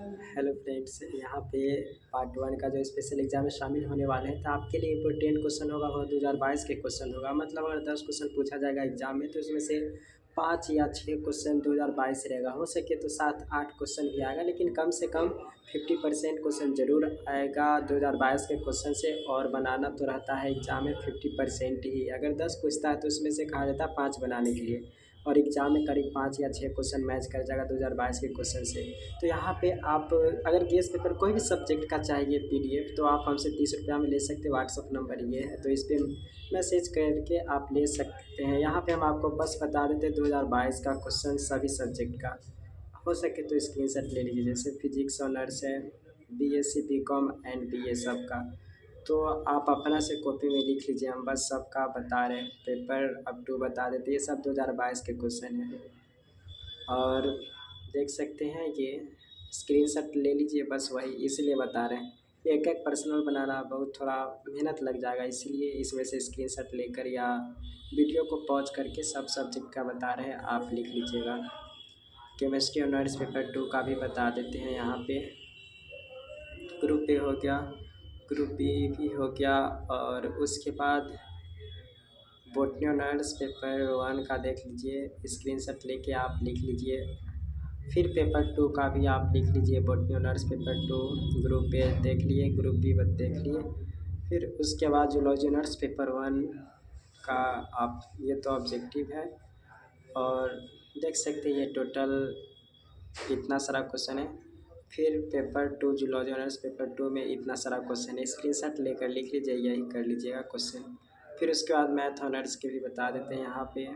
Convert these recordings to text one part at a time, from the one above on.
Hello friends, यहाँ पे part one का जो स्पेशल एग्जाम में शामिल होने वाले हैं, तो आपके लिए इम्पोर्टेंट क्वेश्चन होगा वो 2022 के क्वेश्चन होगा। मतलब अगर 10 क्वेश्चन पूछा जाएगा एग्जाम में, तो इसमें से 5 या 6 क्वेश्चन 2022 रहेगा। हो सके तो 7-8 क्वेश्चन भी आएगा, लेकिन कम से कम 50% क्वेश्चन जरूर आएगा 2022 के क्वेश्चन से। और बनाना तो रहता है एग्जाम में 50% ही। अगर 10 पूछता है तो उसमें से कहा जाता है 5 बनाने के लिए, और एग्जाम में करीब 5 या 6 क्वेश्चन मैच कर जाएगा 2022 के क्वेश्चन से। तो यहाँ पे आप अगर गेस पेपर कोई भी सब्जेक्ट का चाहिए पीडीएफ, तो आप हमसे 30 रुपया में ले सकते हैं। व्हाट्सअप नंबर ये है, तो इस पर मैसेज करके आप ले सकते हैं। यहाँ पे हम आपको बस बता देते हैं 2022 का क्वेश्चन सभी सब्जेक्ट का। हो सके तो स्क्रीनशॉट ले लीजिए, जैसे फिजिक्स ऑनर्स है, बीएससी बीकॉम एंड बीए सब का। तो आप अपना से कॉपी में लिख लीजिए, हम बस सबका बता रहे हैं। पेपर अप टू बता देते, ये सब 2022 के क्वेश्चन हैं। और देख सकते हैं ये स्क्रीनशॉट ले लीजिए, बस वही इसलिए बता रहे हैं। एक एक पर्सनल बनाना बहुत थोड़ा मेहनत लग जाएगा, इसलिए इसमें से स्क्रीनशॉट लेकर या वीडियो को पॉज करके सब सब्जेक्ट का बता रहे हैं, आप लिख लीजिएगा। केमिस्ट्री ऑनर्स पेपर 2 का भी बता देते हैं। यहाँ पे ग्रुप ए हो गया, ग्रुप बी भी हो गया, और उसके बाद बॉटनी ऑनर्स पेपर 1 का देख लीजिए, स्क्रीनशॉट लेके आप लिख लीजिए। फिर पेपर 2 का भी आप लिख लीजिए, botany honours paper 2 group A देख लिए, ग्रुप बी देख लिए। फिर उसके बाद जूलॉजी ऑनर्स पेपर 1 का आप, ये तो ऑब्जेक्टिव है। और देख सकते हैं ये टोटल इतना सारा क्वेश्चन है। फिर पेपर 2 जूलॉजी ऑनर्स पेपर 2 में इतना सारा क्वेश्चन है, स्क्रीनशॉट लेकर लिख लीजिए, यही कर लीजिएगा क्वेश्चन। फिर उसके बाद मैथ ऑनर्स के भी बता देते हैं यहाँ पे,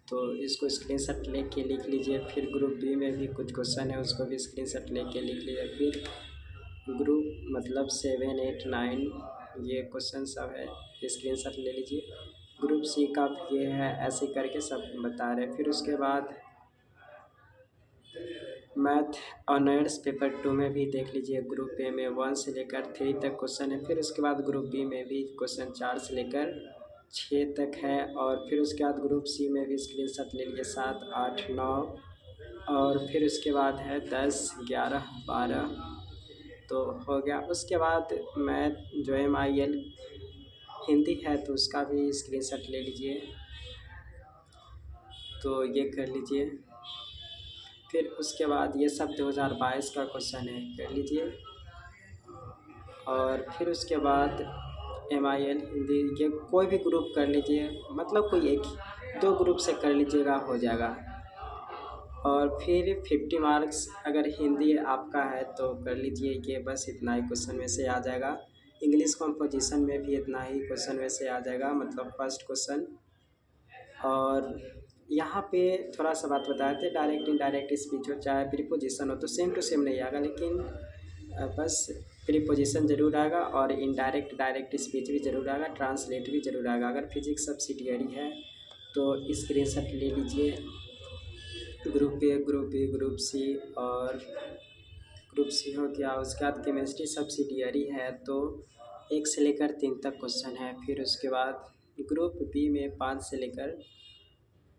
तो इसको स्क्रीनशॉट लेके लिख लीजिए। फिर ग्रुप बी में भी कुछ क्वेश्चन है, उसको भी स्क्रीनशॉट लेके लिख लीजिए। फिर ग्रुप मतलब 7, 8, 9 ये क्वेश्चन सब है, स्क्रीनशॉट ले लीजिए। ग्रुप सी का भी ये है, ऐसे करके सब बता रहे हैं। फिर उसके बाद मैथ ऑनर्स पेपर 2 में भी देख लीजिए, ग्रुप ए में 1 से लेकर 3 तक क्वेश्चन है। फिर उसके बाद ग्रुप बी में भी क्वेश्चन 4 से लेकर 6 तक है। और फिर उसके बाद ग्रुप सी में भी स्क्रीनशॉट ले लीजिए, 7, 8, 9। और फिर उसके बाद है 10, 11, 12 तो हो गया। उसके बाद मैथ जो MIL हिंदी है, तो उसका भी स्क्रीनशॉट ले लीजिए, तो ये कर लीजिए। फिर उसके बाद ये सब 2022 का क्वेश्चन है, कर लीजिए। और फिर उसके बाद MIL हिंदी, ये कोई भी ग्रुप कर लीजिए, मतलब कोई एक 2 ग्रुप से कर लीजिएगा, हो जाएगा। और फिर 50 मार्क्स अगर हिंदी आपका है तो कर लीजिए, ये बस इतना ही क्वेश्चन में से आ जाएगा। इंग्लिश कंपोजिशन में भी इतना ही क्वेश्चन में से आ जाएगा, मतलब फर्स्ट क्वेश्चन। और यहाँ पे थोड़ा सा बात बताए थे, डायरेक्ट इनडायरेक्ट स्पीच हो चाहे प्रीपोजिशन हो, तो सेम टू सेम नहीं आएगा, लेकिन बस प्रीपोजिशन ज़रूर आएगा और इनडायरेक्ट डायरेक्ट स्पीच भी ज़रूर आएगा, ट्रांसलेट भी ज़रूर आएगा। अगर फिजिक्स सब्सिडियरी है तो स्क्रीनशॉट ले लीजिए, group A, group B, group C. और ग्रुप सी हो गया। उसके बाद केमिस्ट्री सब्सिडियरी है, तो 1 से लेकर 3 तक क्वेश्चन है। फिर उसके बाद ग्रुप बी में 5 से लेकर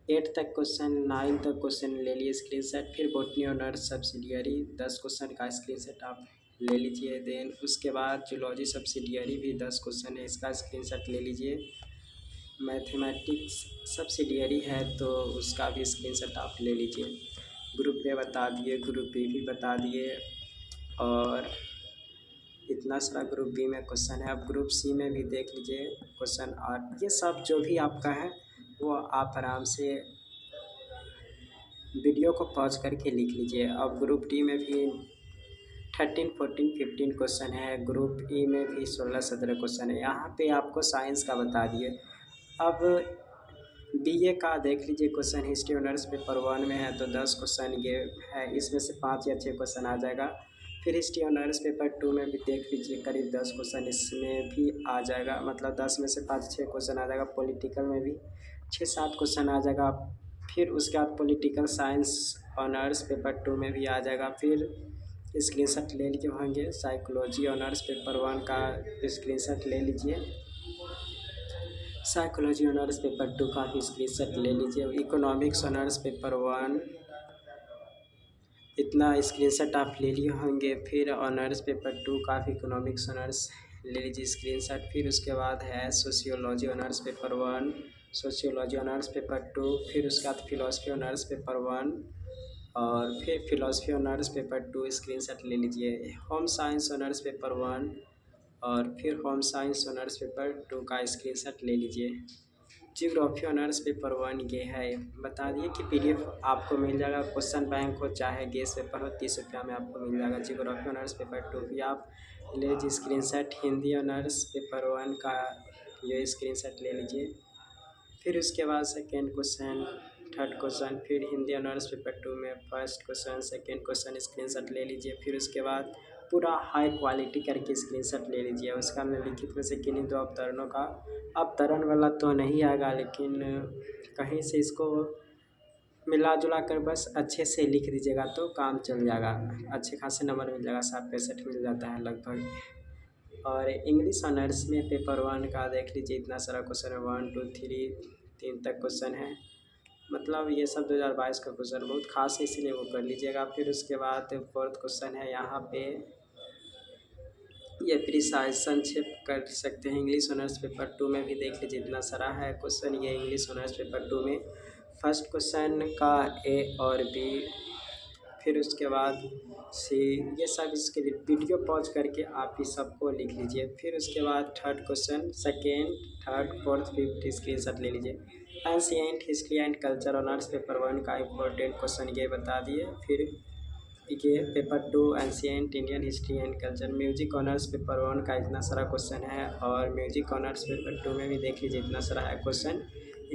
8 तक क्वेश्चन, 9 तक क्वेश्चन ले लिए स्क्रीनशॉट। फिर बॉटनी ऑनर्स सब्सिडियरी 10 क्वेश्चन का स्क्रीनशॉट आप ले लीजिए। देन उसके बाद जूलॉजी सब्सिडियरी भी 10 क्वेश्चन है, इसका स्क्रीनशॉट ले लीजिए। मैथमेटिक्स सब्सिडियरी है, तो उसका भी स्क्रीनशॉट आप ले लीजिए। ग्रुप ए बता दिए, ग्रुप बी भी बता दिए, और इतना सारा ग्रुप बी में क्वेश्चन है। अब ग्रुप सी में भी देख लीजिए क्वेश्चन 8। ये सब जो भी आपका है वो आप आराम से वीडियो को पॉज करके लिख लीजिए। अब ग्रुप डी में भी 13, 14, 15 क्वेश्चन है। ग्रुप ई में भी 16, 17 क्वेश्चन है। यहाँ पे आपको साइंस का बता दिए। अब बीए का देख लीजिए, क्वेश्चन हिस्ट्री ऑनर्स पेपर 1 में है, तो 10 क्वेश्चन ये है, इसमें से 5 या 6 क्वेश्चन आ जाएगा। फिर हिस्ट्री ऑनर्स पेपर 2 में भी देख लीजिए, करीब 10 क्वेश्चन इसमें भी आ जाएगा, मतलब 10 में से 5-6 क्वेश्चन आ जाएगा। पॉलिटिकल में भी 6-7 क्वेश्चन आ जाएगा। फिर उसके बाद पॉलिटिकल साइंस ऑनर्स पेपर 2 में भी आ जाएगा। फिर स्क्रीनशॉट ले लिए होंगे, साइकोलॉजी ऑनर्स पेपर 1 का स्क्रीनशॉट ले लीजिए। साइकोलॉजी ऑनर्स पेपर 2 का भी स्क्रीनशॉट ले लीजिए। इकोनॉमिक्स ऑनर्स पेपर 1 इतना स्क्रीनशॉट आप ले लिए होंगे। फिर ऑनर्स पेपर 2 का आप इकोनॉमिक्स ऑनर्स ले लीजिए स्क्रीनशॉट। फिर उसके बाद है sociology honours paper 1, sociology honours paper 2, फिर उसके बाद फिलॉसफी ऑनर्स पेपर 1 और फिर फिलॉसफी ऑनर्स पेपर 2 स्क्रीनशॉट ले लीजिए। होम साइंस ऑनर्स पेपर 1 और फिर होम साइंस ऑनर्स पेपर 2 का स्क्रीनशॉट ले लीजिए। जियोग्राफी ऑनर्स पेपर 1 ये है। बता दिए कि पीडीएफ आपको मिल जाएगा, क्वेश्चन बैंक हो चाहे गेस पेपर हो, 30 रुपया में आपको मिल जाएगा। जियोग्राफी ऑनर्स पेपर 2 भी आप ले लीजिए स्क्रीनशॉट। हिंदी ऑनर्स पेपर 1 का ये स्क्रीनशॉट ले लीजिए। फिर उसके बाद सेकेंड क्वेश्चन, थर्ड क्वेश्चन, फिर हिंदी ऑनर्स पेपर 2 में first question second question screenshot ले लीजिए। फिर उसके बाद पूरा हाई क्वालिटी करके स्क्रीनशॉट ले लीजिए। उसका हमने लिखित में से किन्हीं दो अवतरणों का, अवतरण वाला तो नहीं आएगा लेकिन कहीं से इसको मिला जुला कर बस अच्छे से लिख दीजिएगा तो काम चल जाएगा। अच्छे खासे नंबर मिल जाएगा, 60-65 मिल जाता है लगभग। और इंग्लिश ऑनर्स में पेपर 1 का देख लीजिए, इतना सारा क्वेश्चन है, 1 2 3 तक क्वेश्चन है। मतलब ये सब 2022 का क्वेश्चन बहुत खास है, इसीलिए वो कर लीजिएगा। फिर उसके बाद फोर्थ क्वेश्चन है यहाँ पे, ये प्रिसाइज संक्षेप कर सकते हैं। इंग्लिश ऑनर्स पेपर 2 में भी देख लीजिए, इतना सारा है क्वेश्चन ये इंग्लिश ऑनर्स पेपर 2 में। फर्स्ट क्वेश्चन का ए और बी, फिर उसके बाद सी, ये सब इसके लिए वीडियो पॉज करके आप ही सबको लिख लीजिए। फिर उसके बाद third question second third fourth fifth screenshot ले लीजिए। Ancient history and culture honours paper 1 का इम्पोर्टेंट क्वेश्चन ये बता दिए। फिर ये paper 2 ancient Indian history and culture. Music honours paper 1 का इतना सारा क्वेश्चन है और म्यूजिक ऑनर्स पेपर 2 में भी देख लीजिए इतना सारा है question.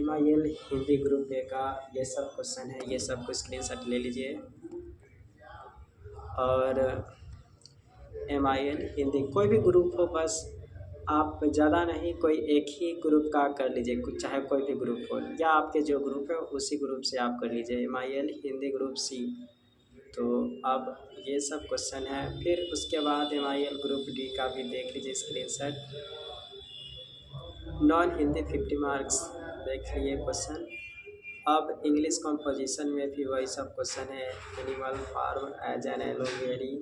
MIL Hindi group A का ये सब क्वेश्चन है, ये सब को स्क्रीनशॉट ले लीजिए। और MIL हिंदी कोई भी ग्रुप हो, बस आप ज़्यादा नहीं, कोई एक ही ग्रुप का कर लीजिए, कुछ चाहे कोई भी ग्रुप हो या आपके जो ग्रुप है उसी ग्रुप से आप कर लीजिए। MIL Hindi group C. तो अब ये सब क्वेश्चन है। फिर उसके बाद MIL ग्रुप डी का भी देख लीजिए स्क्रीनशॉट। नॉन हिंदी 50 मार्क्स देख लिए क्वेश्चन। अब इंग्लिश कंपोजिशन में भी वही सब क्वेश्चन है। एनिमल फार्म एज एन एलोवेरी।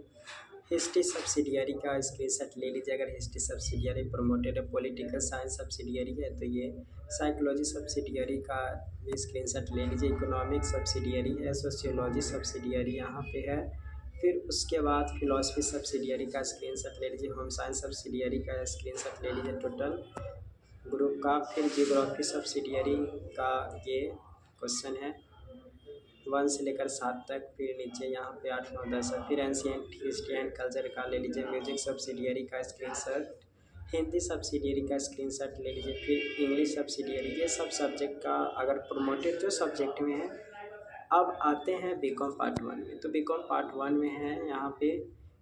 हिस्ट्री सब्सिडियरी का स्क्रीनशॉट ले लीजिए अगर हिस्ट्री सब्सिडियरी प्रमोटेड है। पॉलिटिकल साइंस सब्सिडियरी है तो ये साइकोलॉजी सब्सिडियरी का भी स्क्रीनशॉट ले लीजिए। इकोनॉमिक सब्सिडियरी है, सोशियोलॉजी सब्सिडियरी यहाँ पे है। फिर उसके बाद फिलॉसफी सब्सिडियरी का स्क्रीनशॉट ले लीजिए। होम साइंस सब्सिडियरी का स्क्रीनशॉट ले लीजिए टोटल ग्रुप का। फिर जियोग्राफी सब्सिडियरी का ये क्वेश्चन है 1 से लेकर 7 तक। फिर नीचे यहाँ पे 8 9 10 है। फिर एंशिएंट हिस्ट्री एंड कल्चर का ले लीजिए। म्यूजिक सब्सिडियरी का स्क्रीनशॉट, हिंदी सब्सिडियरी का स्क्रीनशॉट ले लीजिए। फिर इंग्लिश सब्सिडियरी, ये सब सब्जेक्ट का अगर प्रमोटेड जो सब्जेक्ट में है। अब आते हैं बीकॉम पार्ट 1 में। तो बीकॉम पार्ट 1 में है यहाँ पे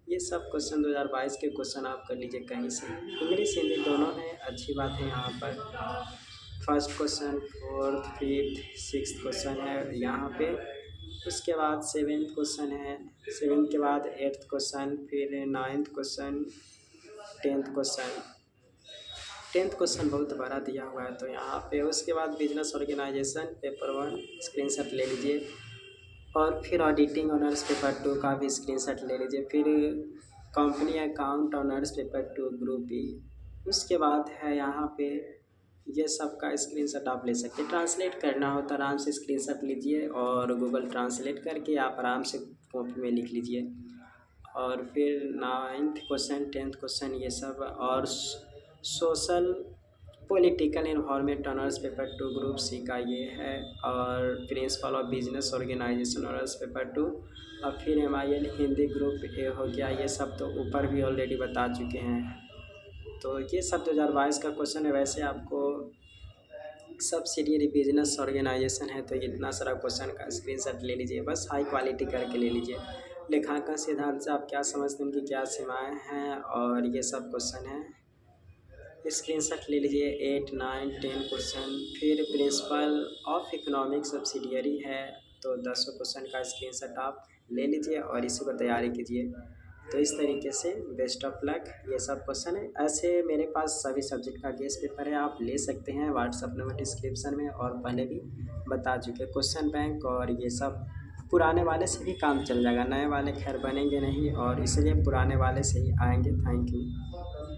ये सब क्वेश्चन 2022 के क्वेश्चन आप कर लीजिए कहीं से। इंग्लिश हिंदी दोनों है, अच्छी बात है। यहाँ पर first question fourth fifth sixth question है यहाँ पे। उसके बाद 7th क्वेश्चन है, 7th के बाद 8th क्वेश्चन, फिर 9th question, 10th question. 10th question बहुत बड़ा दिया हुआ है तो यहाँ पे। उसके बाद बिजनेस ऑर्गेनाइजेशन पेपर 1 स्क्रीनशॉट ले लीजिए। और फिर ऑडिटिंग ऑनर्स पेपर 2 का भी स्क्रीनशॉट ले लीजिए। फिर company account honours paper 2 group B. उसके बाद है यहाँ पे ये सब का स्क्रीनशॉट आप ले सकते हैं। ट्रांसलेट करना हो तो आराम से स्क्रीनशॉट लीजिए और गूगल ट्रांसलेट करके आप आराम से कॉपी में लिख लीजिए। और फिर 9th क्वेश्चन 10th क्वेश्चन ये सब। और social political environment honours paper 2 group C का ये है। और principle of business organisation honours paper 2। और फिर MIL हिंदी ग्रुप ए हो गया। ये सब तो ऊपर भी ऑलरेडी बता चुके हैं। तो ये सब 2022 का क्वेश्चन है। वैसे आपको सब्सिडियरी बिजनेस ऑर्गेनाइजेशन है तो इतना सारा क्वेश्चन का स्क्रीनशॉट ले लीजिए, बस हाई क्वालिटी करके ले लीजिए। लेखांकन सिद्धांत से आप क्या समझते हैं, उनकी क्या सीमाएं हैं, और ये सब क्वेश्चन है। स्क्रीनशॉट ले लीजिए 8 9 10 क्वेश्चन। फिर प्रिंसिपल ऑफ इकोनॉमिक सब्सिडियरी है तो 10 क्वेश्चन का स्क्रीनशॉट आप ले लीजिए और इसी को तैयारी कीजिए। तो इस तरीके से बेस्ट ऑफ लक, ये सब क्वेश्चन है। ऐसे मेरे पास सभी सब्जेक्ट का गेस्ट पेपर है, आप ले सकते हैं। व्हाट्सअप नंबर डिस्क्रिप्शन में और पहले भी बता चुके क्वेश्चन बैंक और ये सब पुराने वाले से भी काम चल जाएगा, नए वाले खैर बनेंगे नहीं और इसलिए पुराने वाले से ही आएँगे। Thank you.